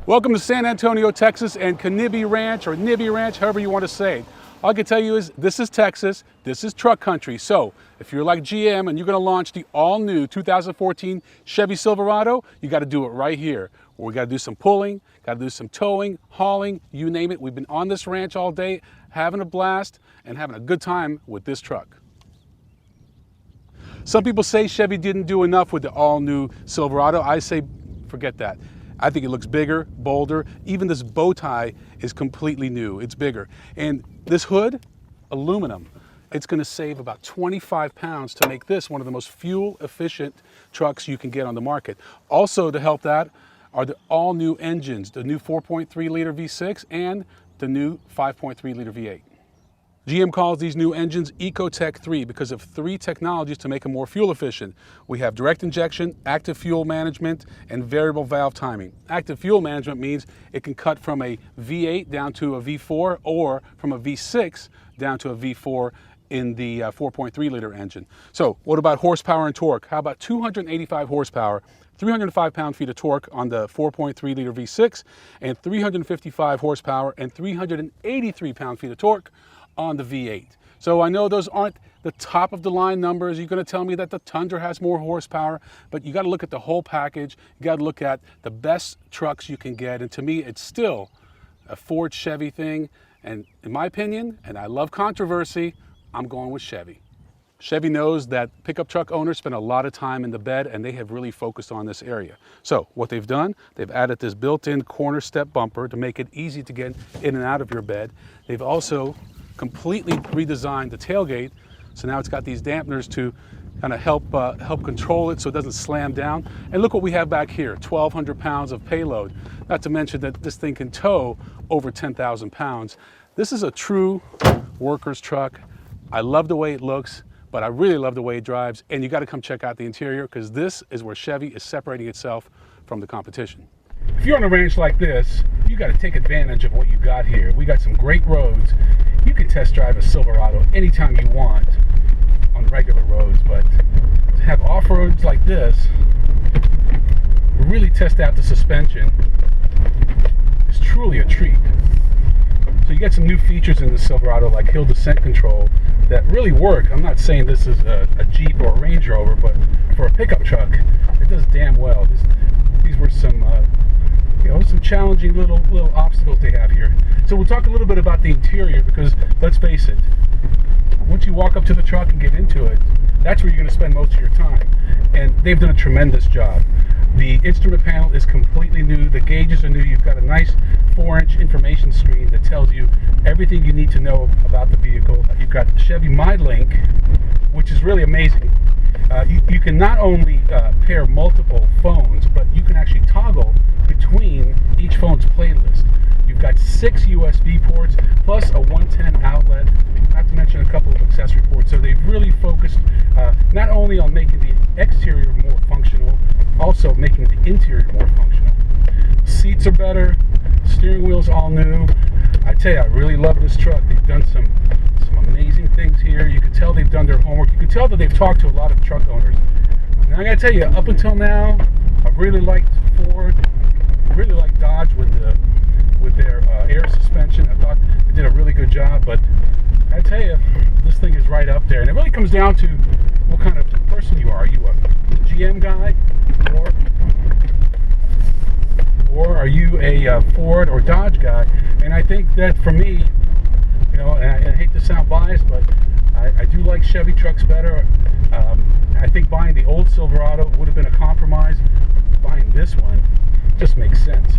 Welcome to San Antonio, Texas, and Canibby Ranch, or Nibby Ranch, however you want to say it. All I can tell you is this is Texas, this is truck country. So if you're like GM and you're going to launch the all-new 2014 Chevy Silverado, you got to do it right here. We got to do some pulling, got to do some towing, hauling, you name it. We've been on this ranch all day, having a blast and having a good time with this truck. Some people say Chevy didn't do enough with the all-new Silverado. I say forget that. I think it looks bigger, bolder. Even this bow tie is completely new. It's bigger. And this hood, aluminum. It's going to save about 25 pounds to make this one of the most fuel efficient trucks you can get on the market. Also to help that are the all new engines, the new 4.3 liter V6 and the new 5.3 liter V8. GM calls these new engines Ecotech 3 because of 3 technologies to make them more fuel efficient. We have direct injection, active fuel management, and variable valve timing. Active fuel management means it can cut from a V8 down to a V4 or from a V6 down to a V4 in the 4.3 liter engine. So what about horsepower and torque? How about 285 horsepower, 305 pound-feet of torque on the 4.3 liter V6, and 355 horsepower and 383 pound-feet of torque on the V8. So I know those aren't the top of the line numbers. You're going to tell me that the Tundra has more horsepower, but you got to look at the whole package. You got to look at the best trucks you can get. And to me, it's still a Ford Chevy thing. And in my opinion, and I love controversy, I'm going with Chevy. Chevy knows that pickup truck owners spend a lot of time in the bed, and they have really focused on this area. So what they've done, they've added this built-in corner step bumper to make it easy to get in and out of your bed. They've also completely redesigned the tailgate, so now it's got these dampeners to kind of help control it so it doesn't slam down. And look what we have back here, 1,200 pounds of payload. Not to mention that this thing can tow over 10,000 pounds. This is a true worker's truck. I love the way it looks, but I really love the way it drives. And you got to come check out the interior, because this is where Chevy is separating itself from the competition. If you're on a ranch like this, you got to take advantage of what you got here. We got some great roads. You can test drive a Silverado anytime you want on regular roads, but to have off-roads like this, really test out the suspension, is truly a treat. So you get some new features in the Silverado, like hill descent control, that really work. I'm not saying this is a Jeep or a Range Rover, but for a pickup truck, it does damn well. These were some some challenging little obstacles they have here. So we'll talk a little bit about the interior, because let's face it, once you walk up to the truck and get into it, that's where you're going to spend most of your time. And they've done a tremendous job. The instrument panel is completely new. The gauges are new. You've got a nice 4-inch information screen that tells you everything you need to know about the vehicle. You've got Chevy MyLink, which is really amazing. You can not only pair multiple phones, but you can actually toggle between each phone's playlist. You've got 6 USB ports plus a 110 outlet, not to mention a couple of accessory ports. So they've really focused not only on making the exterior more functional, also making the interior more functional. Seats are better, steering wheel's all new. I tell you, I really love this truck. They've done some amazing things here. You can tell they've done their homework. You can tell that they've talked to a lot of truck owners. And I gotta tell you, up until now, I really liked Ford, really liked Dodge with their air suspension. I thought they did a really good job, but I tell you, this thing is right up there. And it really comes down to what kind of person you are. Are you a GM guy, or are you a Ford or Dodge guy? And I think that for me, and I hate to sound biased, but I do like Chevy trucks better. I think buying the old Silverado would have been a compromise. Buying this one just makes sense.